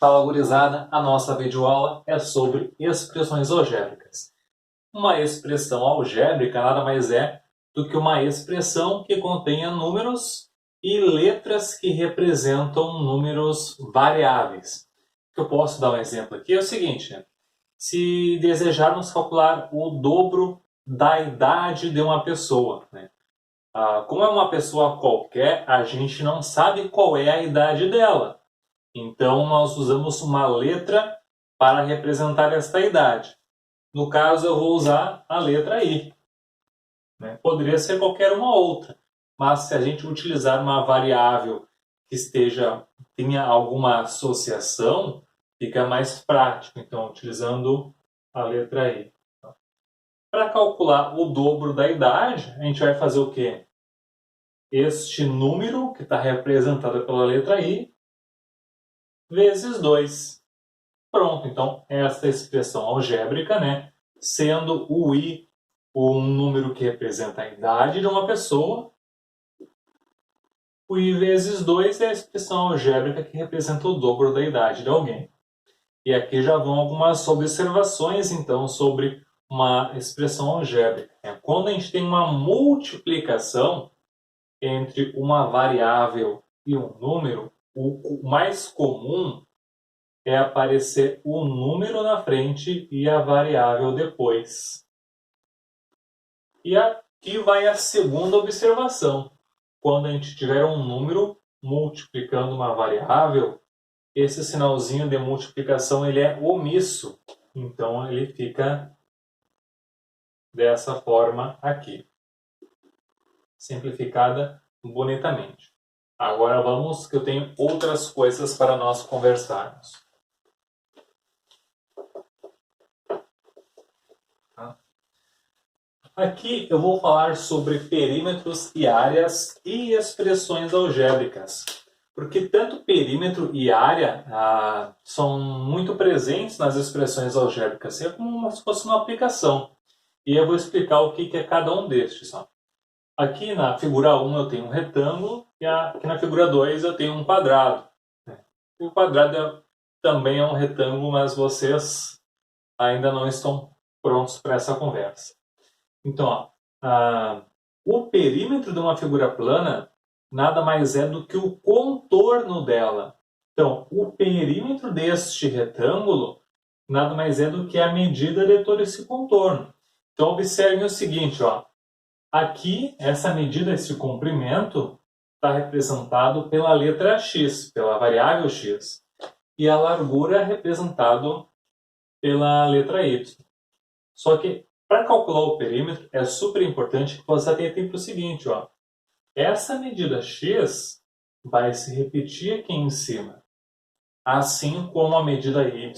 Fala, gurizada, a nossa videoaula é sobre expressões algébricas. Uma expressão algébrica nada mais é do que uma expressão que contenha números e letras que representam números variáveis. Eu posso dar um exemplo aqui, é o seguinte, se desejarmos calcular o dobro da idade de uma pessoa, como é uma pessoa qualquer, a gente não sabe qual é a idade dela. Então, nós usamos uma letra para representar esta idade. No caso, eu vou usar a letra I. Poderia ser qualquer uma outra, mas se a gente utilizar uma variável que tenha alguma associação, fica mais prático. Então, utilizando a letra I. Para calcular o dobro da idade, a gente vai fazer o quê? Este número, que está representado pela letra I, vezes 2. Pronto, então essa expressão algébrica, sendo o I um número que representa a idade de uma pessoa, o I vezes 2 é a expressão algébrica que representa o dobro da idade de alguém. E aqui já vão algumas observações, então, sobre uma expressão algébrica. Quando a gente tem uma multiplicação entre uma variável e um número, o mais comum é aparecer o número na frente e a variável depois. E aqui vai a segunda observação. Quando a gente tiver um número multiplicando uma variável, esse sinalzinho de multiplicação ele é omisso. Então ele fica dessa forma aqui. Simplificada bonitamente. Agora vamos que eu tenho outras coisas para nós conversarmos. Aqui eu vou falar sobre perímetros e áreas e expressões algébricas. Porque tanto perímetro e área são muito presentes nas expressões algébricas. É como se fosse uma aplicação. E eu vou explicar o que é cada um destes. Aqui na figura 1 eu tenho um retângulo e aqui na figura 2 eu tenho um quadrado. O quadrado também é um retângulo, mas vocês ainda não estão prontos para essa conversa. Então, o perímetro de uma figura plana nada mais é do que o contorno dela. Então, o perímetro deste retângulo nada mais é do que a medida de todo esse contorno. Então, observem o seguinte, aqui, essa medida, esse comprimento, está representado pela letra x, pela variável x. E a largura é representado pela letra y. Só que, para calcular o perímetro, é super importante que você atentem para o seguinte, essa medida x vai se repetir aqui em cima, assim como a medida y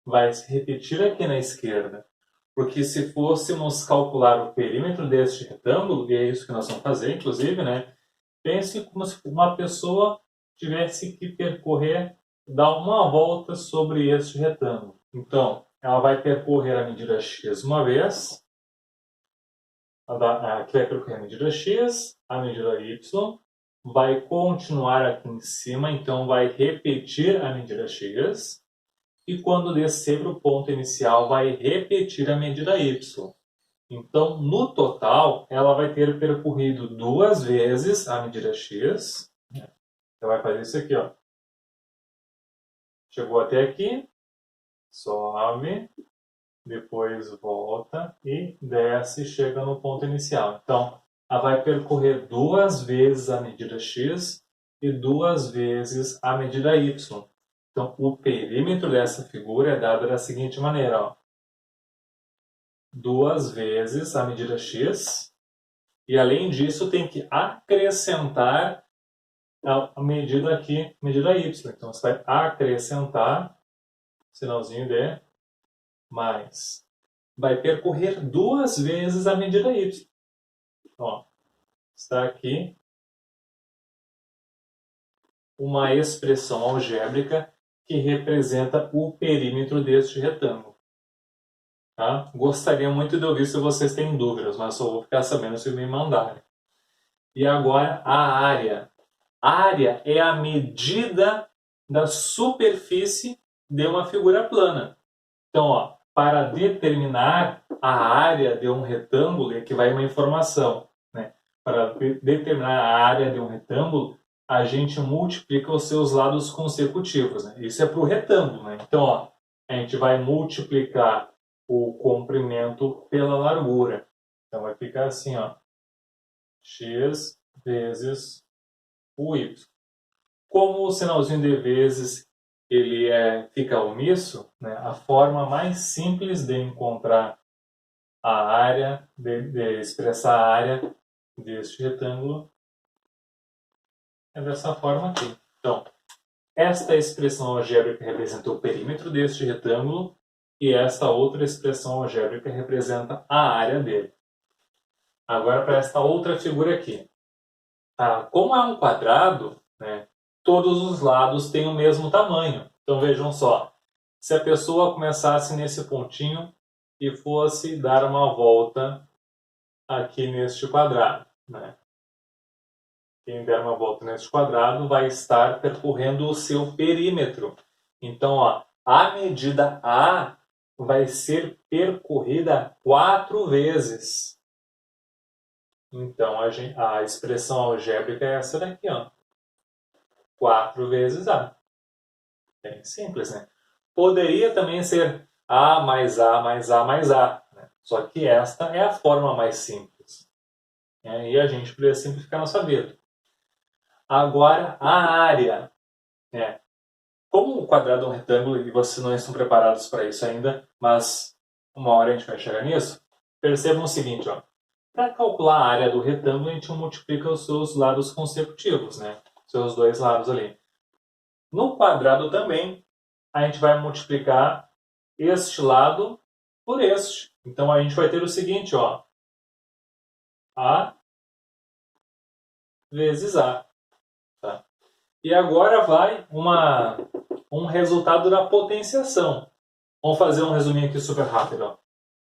vai se repetir aqui na esquerda. Porque se fôssemos calcular o perímetro deste retângulo, e é isso que nós vamos fazer, inclusive, pense como se uma pessoa tivesse que dar uma volta sobre este retângulo. Então, ela vai percorrer a medida x uma vez, aqui vai percorrer a medida x, a medida y, vai continuar aqui em cima, então vai repetir a medida x, e quando descer para o ponto inicial, vai repetir a medida y. Então, no total, ela vai ter percorrido 2 vezes a medida x. Então, vai fazer isso aqui, Chegou até aqui, sobe, depois volta e desce e chega no ponto inicial. Então, ela vai percorrer 2 vezes a medida x e 2 vezes a medida y. Então, o perímetro dessa figura é dado da seguinte maneira, 2 vezes a medida x e, além disso, tem que acrescentar a medida aqui, medida y. Então, você vai acrescentar, sinalzinho de mais. Vai percorrer 2 vezes a medida y. Está aqui uma expressão algébrica que representa o perímetro deste retângulo. Gostaria muito de ouvir se vocês têm dúvidas, mas só vou ficar sabendo se me mandarem. E agora a área. A área é a medida da superfície de uma figura plana. Então, ó, para determinar a área de um retângulo, aqui vai uma informação, né? Para determinar a área de um retângulo, a gente multiplica os seus lados consecutivos, né? Isso é para o retângulo, né? Então, ó, a gente vai multiplicar o comprimento pela largura. Então, vai ficar assim, ó, x vezes o y. Como o sinalzinho de vezes ele fica omisso, né, a forma mais simples de encontrar a área, de expressar a área deste retângulo é dessa forma aqui. Então, esta expressão algébrica representa o perímetro deste retângulo e esta outra expressão algébrica representa a área dele. Agora para esta outra figura aqui. Como é um quadrado, né, todos os lados têm o mesmo tamanho. Então vejam só, se a pessoa começasse nesse pontinho e fosse dar uma volta aqui neste quadrado, né? Quem der uma volta neste quadrado vai estar percorrendo o seu perímetro. Então, ó, a medida A vai ser percorrida 4 vezes. Então, a expressão algébrica é essa daqui, ó. 4 vezes A. Bem simples, né? Poderia também ser A mais A mais A mais A, né? Só que esta é a forma mais simples. E a gente precisa simplificar nossa vida. Agora, a área. Como o quadrado é um retângulo e vocês não estão preparados para isso ainda, mas uma hora a gente vai chegar nisso, percebam o seguinte, ó. Para calcular a área do retângulo, a gente multiplica os seus lados consecutivos, né? Seus dois lados ali. No quadrado também, a gente vai multiplicar este lado por este. Então, a gente vai ter o seguinte, ó. A vezes A. Tá? E agora vai um resultado da potenciação. Vamos fazer um resuminho aqui super rápido, ó.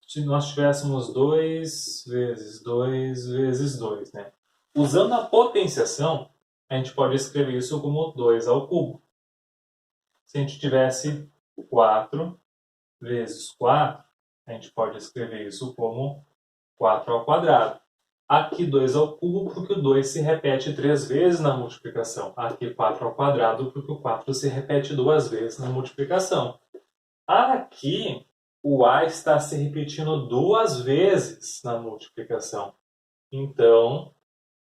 Se nós tivéssemos 2 vezes 2 vezes 2, né? Usando a potenciação, a gente pode escrever isso como 2 ao cubo. Se a gente tivesse 4 vezes 4, a gente pode escrever isso como 4 ao quadrado. Aqui 2 ao cubo, porque o 2 se repete 3 vezes na multiplicação. Aqui 4 ao quadrado, porque o 4 se repete 2 vezes na multiplicação. Aqui, o A está se repetindo 2 vezes na multiplicação. Então,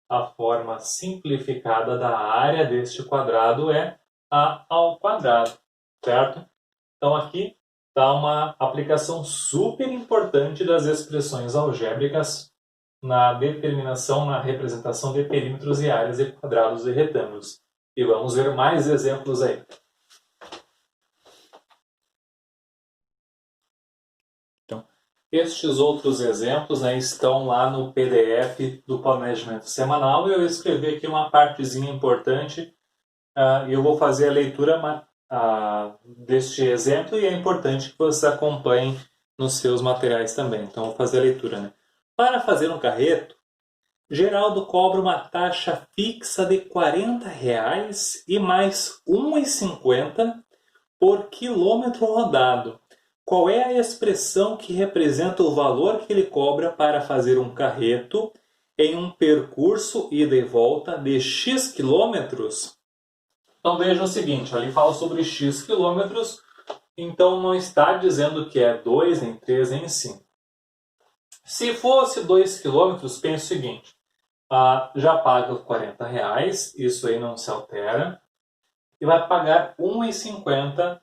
a forma simplificada da área deste quadrado é A ao quadrado, certo? Então, aqui está uma aplicação super importante das expressões algébricas na determinação, na representação de perímetros e áreas de quadrados e retângulos. E vamos ver mais exemplos aí. Então, estes outros exemplos, né, estão lá no PDF do planejamento semanal. Eu escrevi aqui uma partezinha importante e eu vou fazer a leitura deste exemplo e é importante que você acompanhe nos seus materiais também. Então, vou fazer a leitura, né? Para fazer um carreto, Geraldo cobra uma taxa fixa de R$ 40 e mais R$ 1,50 por quilômetro rodado. Qual é a expressão que representa o valor que ele cobra para fazer um carreto em um percurso ida e volta de X quilômetros? Então veja o seguinte, ali fala sobre X quilômetros, então não está dizendo que é 2, nem 3, nem 5. Se fosse 2 quilômetros, pense o seguinte, já paga R$ 40, isso aí não se altera, e vai pagar R$ 1,50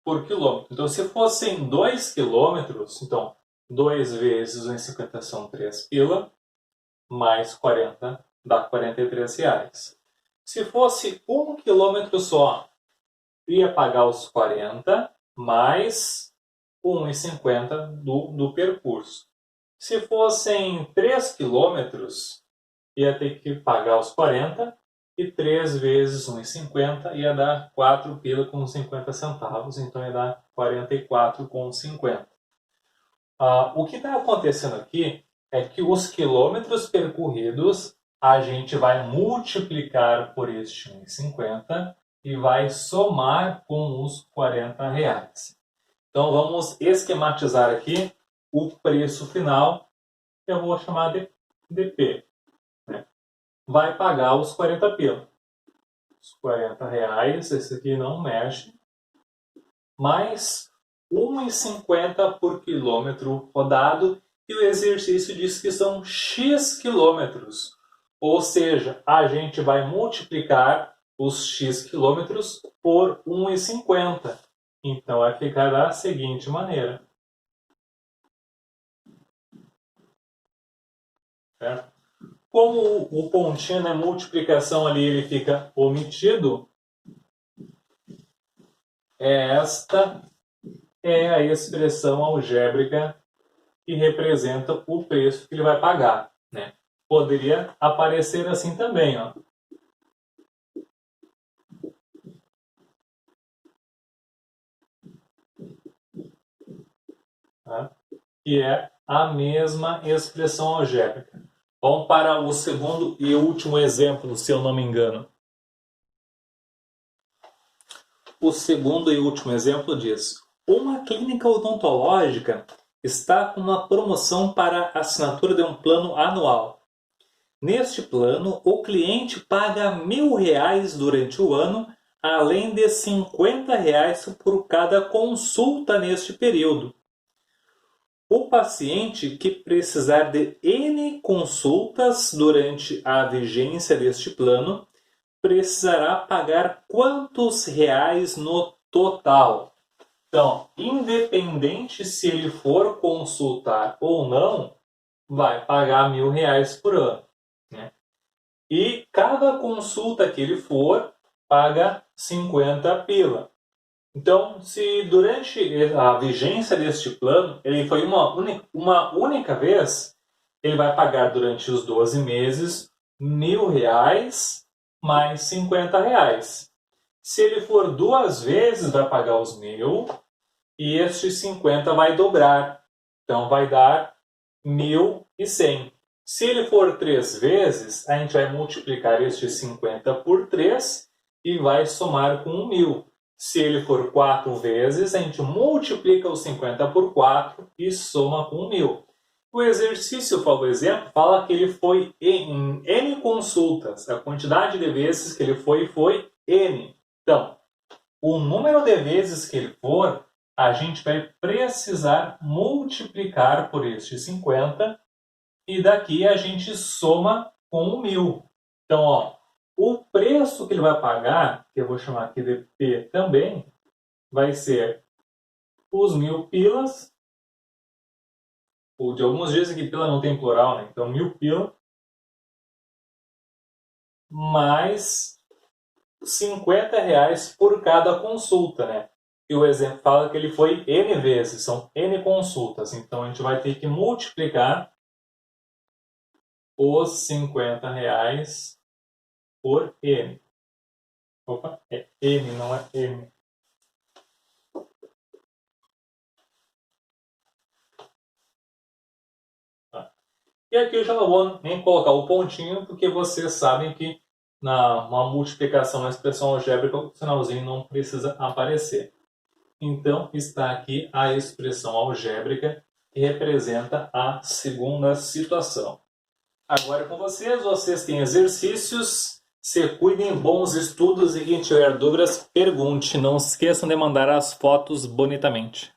por quilômetro. Então, se fossem 2 quilômetros, então 2 vezes 1,50 são 3 pila, mais 40 dá R$ 43. Se fosse 1 quilômetro só, ia pagar os 40 mais 1,50 do percurso. Se fossem 3 quilômetros, ia ter que pagar os 40 e 3 vezes 1,50 ia dar 4 pila com 50 centavos, então ia dar 44,50. O que está acontecendo aqui é que os quilômetros percorridos a gente vai multiplicar por este 1,50 e vai somar com os R$40. Então vamos esquematizar aqui o preço final, que eu vou chamar de DP. Né? Vai pagar os 40 pila. Os R$40, esse aqui não mexe, mais R$1,50 por quilômetro rodado, e o exercício diz que são X quilômetros. Ou seja, a gente vai multiplicar os X quilômetros por R$1,50. Então vai ficar da seguinte maneira. Certo? Como o pontinho na multiplicação ali ele fica omitido, esta é a expressão algébrica que representa o preço que ele vai pagar. Né? Poderia aparecer assim também. Ó. Tá? Que é a mesma expressão algébrica. Vamos para o segundo e último exemplo, se eu não me engano. O segundo e último exemplo diz: uma clínica odontológica está com uma promoção para assinatura de um plano anual. Neste plano, o cliente paga R$1.000 durante o ano, além de R$50 por cada consulta neste período. O paciente que precisar de N consultas durante a vigência deste plano precisará pagar quantos reais no total? Então, independente se ele for consultar ou não, vai pagar R$1.000 por ano. Né? E cada consulta que ele for, paga 50 pila. Então, se durante a vigência deste plano, ele foi uma única vez, ele vai pagar durante os 12 meses R$1.000 mais R$50. Se ele for 2 vezes, vai pagar os 1.000 e estes 50 vai dobrar. Então, vai dar 1.100. Se ele for 3 vezes, a gente vai multiplicar estes 50 por 3 e vai somar com 1.000. Se ele for 4 vezes, a gente multiplica os 50 por 4 e soma com 1.000. O exercício, por exemplo, fala que ele foi em N consultas. A quantidade de vezes que ele foi N. Então, o número de vezes que ele for, a gente vai precisar multiplicar por este 50 e daqui a gente soma com 1.000. Então, ó, o preço que ele vai pagar, que eu vou chamar aqui de P também, vai ser os 1.000 pilas. De alguns dizem que pila não tem plural, né? Então 1.000 pila mais R$50 por cada consulta, né? E o exemplo fala que ele foi N vezes, são N consultas. Então a gente vai ter que multiplicar os R$50 por N. Opa, é N, não é M. Tá. E aqui eu já não vou nem colocar o pontinho, porque vocês sabem que na multiplicação na expressão algébrica o sinalzinho não precisa aparecer. Então está aqui a expressão algébrica que representa a segunda situação. Agora com vocês, vocês têm exercícios. Se cuidem, bons estudos, e quem tiver dúvidas, pergunte. Não esqueçam de mandar as fotos bonitamente.